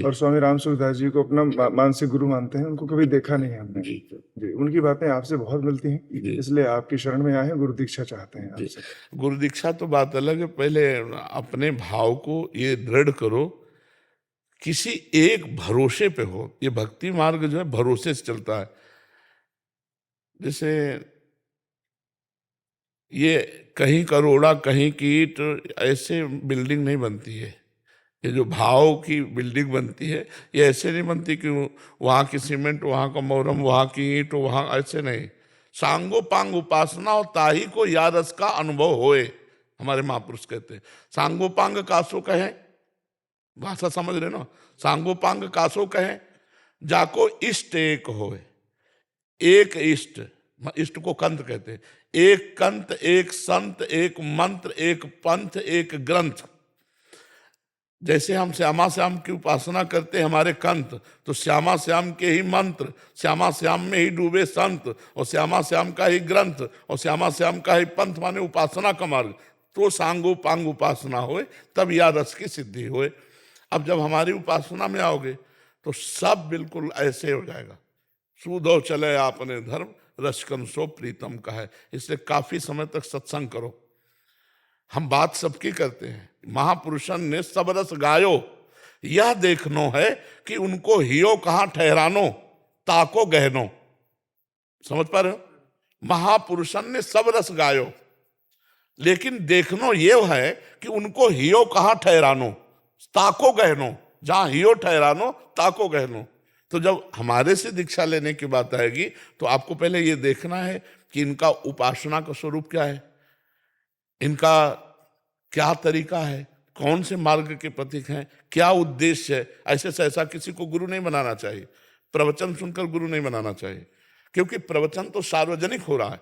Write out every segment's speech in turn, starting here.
और स्वामी राम सुखदास जी को अपना मानसिक गुरु मानते हैं, उनको कभी देखा नहीं है हमने जी जी। उनकी बातें आपसे बहुत मिलती हैं, इसलिए आपकी शरण में आए हैं, गुरु दीक्षा चाहते हैं आपसे। गुरु दीक्षा तो बात अलग है, पहले अपने भाव को ये दृढ़ करो, किसी एक भरोसे पे हो। ये भक्ति मार्ग जो है भरोसे से चलता है। जैसे ये कहीं करोड़ा कहीं कीट, ऐसे बिल्डिंग नहीं बनती है। ये जो भाव की बिल्डिंग बनती है, ये ऐसे नहीं बनती कि वहाँ की सीमेंट, वहाँ का मोरम, वहाँ की ईंट, वहाँ, ऐसे नहीं। सांगो पांग उपासना और ताही को या रस का अनुभव होए, हमारे महापुरुष कहते हैं। सांगो पांग कासो कहे, भाषा समझ रहे ना, सांगो पांग कासो कहे, जाको इष्ट एक होए। एक इष्ट, इष्ट को कंत कहते हैं। एक कंत, एक संत, एक मंत्र, एक पंथ, एक ग्रंथ। जैसे हम श्यामा श्याम की उपासना करते हैं हमारे कंत, तो श्यामा श्याम के ही मंत्र, श्यामा श्याम में ही डूबे संत, और श्यामा श्याम का ही ग्रंथ, और श्यामा श्याम का ही पंथ, माने उपासना का मार्ग। तो सांगो पांग उपासना होए, तब या रस की सिद्धि होए। अब जब हमारी उपासना में आओगे तो सब बिल्कुल ऐसे हो जाएगा। सूदो चले आपने धर्म, रसकन सो प्रीतम का है। इसलिए काफी समय तक सत्संग करो। हम बात सबकी करते हैं, महापुरुषन ने सब रस गायो, यह देखनो है कि उनको हियो कहां ठहरानो, ताको गहनो। समझ पा रहे हो? महापुरुषन ने सब रस गायो, लेकिन देखनो ये है कि उनको हियो कहां ठहरानो, ताको गहनो। जहां हियो ठहरानो, ताको गहनो। तो जब हमारे से दीक्षा लेने की बात आएगी तो आपको पहले ये देखना है कि इनका उपासना का स्वरूप क्या है, इनका क्या तरीका है, कौन से मार्ग के प्रतीक हैं, क्या उद्देश्य है। ऐसे से ऐसा किसी को गुरु नहीं बनाना चाहिए, प्रवचन सुनकर गुरु नहीं बनाना चाहिए, क्योंकि प्रवचन तो सार्वजनिक हो रहा है।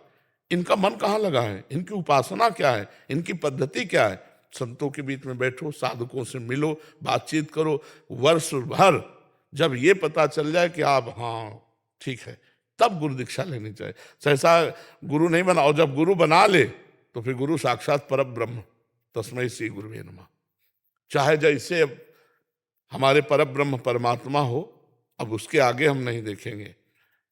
इनका मन कहाँ लगा है, इनकी उपासना क्या है, इनकी पद्धति क्या है। संतों के बीच में बैठो, साधकों से मिलो, बातचीत करो। वर्ष भर जब ये पता चल जाए कि आप हाँ ठीक है, तब गुरु दीक्षा लेनी चाहिए। सहसा गुरु नहीं बना, और जब गुरु बना ले तो फिर गुरु साक्षात परब्रह्म, तस्मै श्री गुरुवे नमः। चाहे जैसे अब हमारे परब्रह्म परमात्मा हो, अब उसके आगे हम नहीं देखेंगे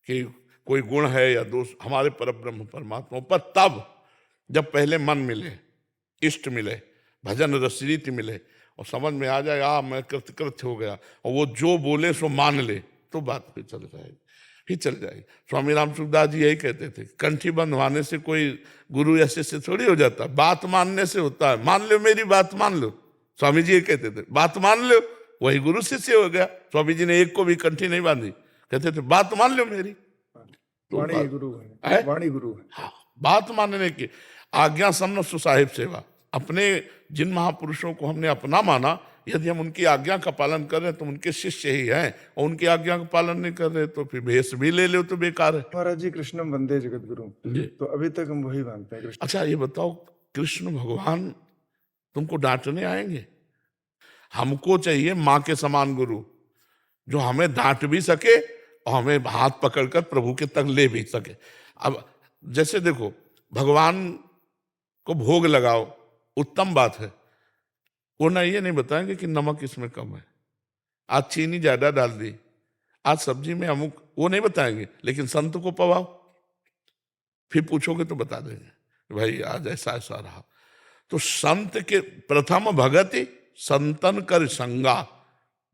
कि कोई गुण है या दोष, हमारे परब्रह्म परमात्मा पर। तब जब पहले मन मिले, इष्ट मिले, भजन रसरीति मिले, और समझ में आ जाए मैं कृतकृत्य हो गया, और वो जो बोले सो मान ले, तो बात फिर चल जाएगी, ही चल जाएगी। स्वामी राम सुखदास जी यही कहते थे, कंठी बंद होने से कोई गुरु या शिष्य थोड़ी हो जाता, बात मानने से होता है। मान लो मेरी बात मान लो, स्वामी जी ये कहते थे, बात मान लो, वही गुरु शिष्य हो गया। स्वामी जी ने एक को भी कंठी नहीं बांधी, कहते थे बात मान लो मेरी, तो वाणी गुरु है, वाणी गुरु है। हाँ, बात मानने की आज्ञा समन सुसाहिब सेवा। अपने जिन महापुरुषों को हमने अपना माना, यदि हम उनकी आज्ञा का पालन कर रहे हैं तो उनके शिष्य ही हैं, और उनकी आज्ञा का पालन नहीं कर रहे तो फिर भेष भी ले लो तो बेकार है। महाराज जी कृष्णम वंदे जगत गुरु, तो अभी तक हम वही मानते हैं कृष्ण। अच्छा ये बताओ, कृष्ण भगवान तुमको डांटने आएंगे? हमको चाहिए माँ के समान गुरु, जो हमें डांट भी सके और हमें हाथ पकड़कर प्रभु के तक ले भी सके। अब जैसे देखो, भगवान को भोग लगाओ, उत्तम बात है, वो ना ये नहीं बताएंगे कि नमक इसमें कम है, आज चीनी ज्यादा डाल दी, आज सब्जी में अमुक, वो नहीं बताएंगे। लेकिन संत को पवाओ, फिर पूछोगे तो बता देंगे भाई आज ऐसा ऐसा रहा। तो संत के प्रथम भगति संतन कर संगा,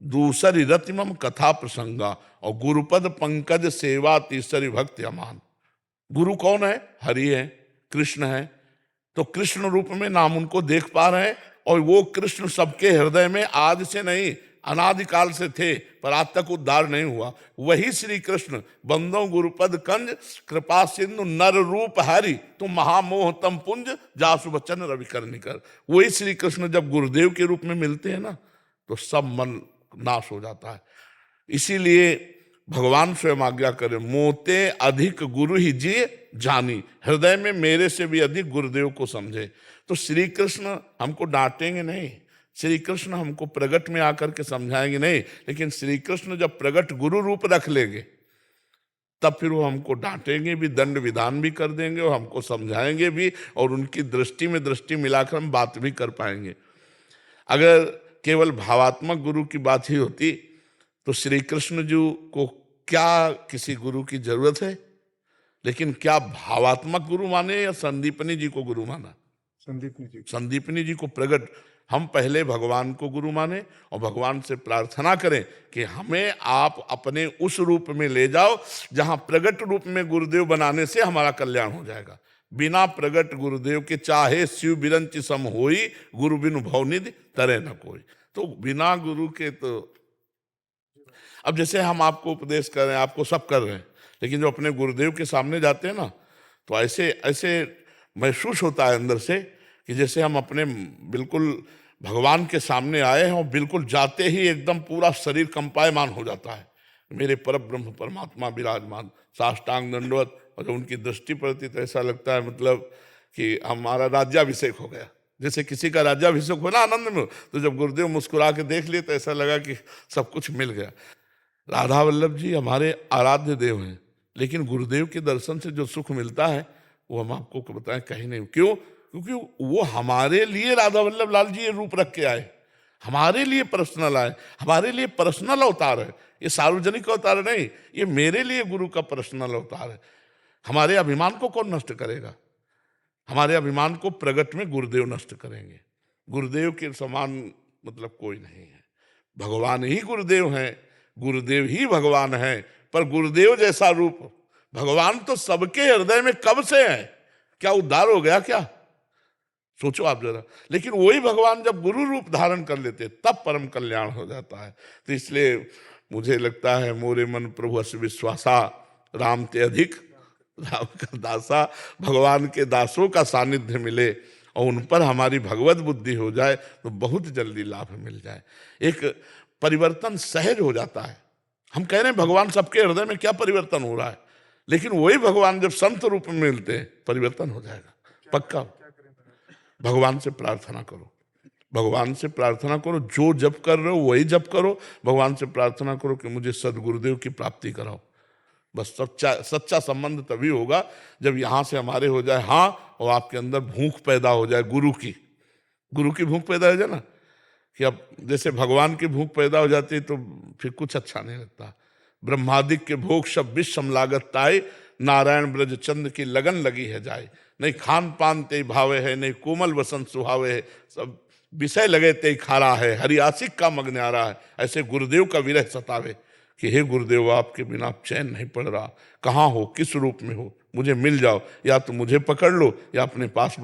दूसरी रतिमम कथा प्रसंगा, और गुरुपद पंकज सेवा, तीसरी भक्ति अमान। गुरु कौन है? हरि है, कृष्ण है। तो कृष्ण रूप में नाम उनको देख पा रहे हैं, और वो कृष्ण सबके हृदय में आज से नहीं अनादिकाल से थे, पर आज तक उद्धार नहीं हुआ। वही श्री कृष्ण बंदो गुरुपद कंज, कृपा सिंधु नर रूप हरि, तुम महामोह तम पुंज, जासु बचन रवि कर निकर। वही श्री कृष्ण जब गुरुदेव के रूप में मिलते हैं ना, तो सब मन नाश हो जाता है। इसीलिए भगवान स्वयं आज्ञा करे, मोते अधिक गुरु ही जी जानी, हृदय में मेरे से भी अधिक गुरुदेव को समझे। तो श्री कृष्ण हमको डांटेंगे नहीं, श्री कृष्ण हमको प्रगट में आकर के समझाएंगे नहीं, लेकिन श्री कृष्ण जब प्रगट गुरु रूप रख लेंगे तब फिर वो हमको डांटेंगे भी, दंड विधान भी कर देंगे, और हमको समझाएंगे भी, और उनकी दृष्टि में दृष्टि मिलाकर हम बात भी कर पाएंगे। अगर केवल भावात्मक गुरु की बात ही होती तो श्री कृष्ण जी को क्या किसी गुरु की जरूरत है? लेकिन क्या भावात्मक गुरु माने या संदीपनी जी को गुरु माना? संदीपनी जी। संदीपनी जी को प्रगट, हम पहले भगवान को गुरु माने और भगवान से प्रार्थना करें कि हमें आप अपने उस रूप में ले जाओ जहां प्रगट रूप में गुरुदेव बनाने से हमारा कल्याण हो जाएगा। बिना प्रगट गुरुदेव के चाहे शिव बिरंच सम होई, गुरु बिनु भवनिधि तरे न कोई। तो बिना गुरु के तो, अब जैसे हम आपको उपदेश कर रहे हैं, आपको सब कर रहे हैं, लेकिन जो अपने गुरुदेव के सामने जाते हैं ना, तो ऐसे ऐसे महसूस होता है अंदर से कि जैसे हम अपने बिल्कुल भगवान के सामने आए हैं और बिल्कुल जाते ही एकदम पूरा शरीर कंपायमान हो जाता है। मेरे परब्रह्म परमात्मा विराजमान, साष्टांग दंडवत, और जब उनकी दृष्टि पड़ती तो ऐसा लगता है मतलब कि हमारा राज्याभिषेक हो गया। जैसे किसी का राज्याभिषेक हो ना आनंद में, तो जब गुरुदेव मुस्कुरा के देख लिए तो ऐसा लगा कि सब कुछ मिल गया। राधा वल्लभ जी हमारे आराध्य देव हैं, लेकिन गुरुदेव के दर्शन से जो सुख मिलता है वो हम आपको बताएं कहीं नहीं। क्यों? क्योंकि वो हमारे लिए राधा वल्लभ लाल जी ये रूप रख के आए, हमारे लिए पर्सनल आए, हमारे लिए पर्सनल अवतार है। ये सार्वजनिक अवतार नहीं, ये मेरे लिए गुरु का पर्सनल अवतार है। हमारे अभिमान को कौन नष्ट करेगा? हमारे अभिमान को प्रगट में गुरुदेव नष्ट करेंगे। गुरुदेव के समान मतलब कोई नहीं है। भगवान ही गुरुदेव हैं, गुरुदेव ही भगवान है। पर गुरुदेव जैसा रूप भगवान तो सबके हृदय में कब से है, क्या उद्धार हो गया क्या? सोचो आप जरा। लेकिन वही भगवान जब गुरु रूप धारण कर लेते तब परम कल्याण हो जाता है। तो इसलिए मुझे लगता है मोरे मन प्रभु अस विश्वासा, राम ते अधिक राम का दासा। भगवान के दासों का सानिध्य मिले और उन पर हमारी भगवत बुद्धि हो जाए तो बहुत जल्दी लाभ मिल जाए, एक परिवर्तन सहज हो जाता है। हम कह रहे हैं भगवान सबके हृदय में क्या परिवर्तन हो रहा है, लेकिन वही भगवान जब संत रूप में मिलते हैं परिवर्तन हो जाएगा पक्का। भगवान से प्रार्थना करो, भगवान से प्रार्थना करो, जो जप कर रहे हो वही जप करो। भगवान से प्रार्थना करो कि मुझे सदगुरुदेव की प्राप्ति कराओ। बस सच्चा संबंध तभी होगा जब यहाँ से हमारे हो जाए हाँ, और आपके अंदर भूख पैदा हो जाए गुरु की भूख पैदा हो जाए ना, कि अब जैसे भगवान की भूख पैदा हो जाती है तो फिर कुछ अच्छा नहीं लगता। ब्रह्मादिक के भोग सब विषम लागत ताए, नारायण ब्रज चंद की लगन लगी है जाए। नहीं खान पान ते भावे है, नहीं कोमल वसंत सुहावे है, सब विषय लगे ते खारा है, हरियासिक का मग्न आ रहा है। ऐसे गुरुदेव का विरह सतावे कि हे गुरुदेव आपके बिना चैन नहीं पड़ रहा, कहाँ हो, किस रूप में हो, मुझे मिल जाओ, या तो मुझे पकड़ लो या अपने पास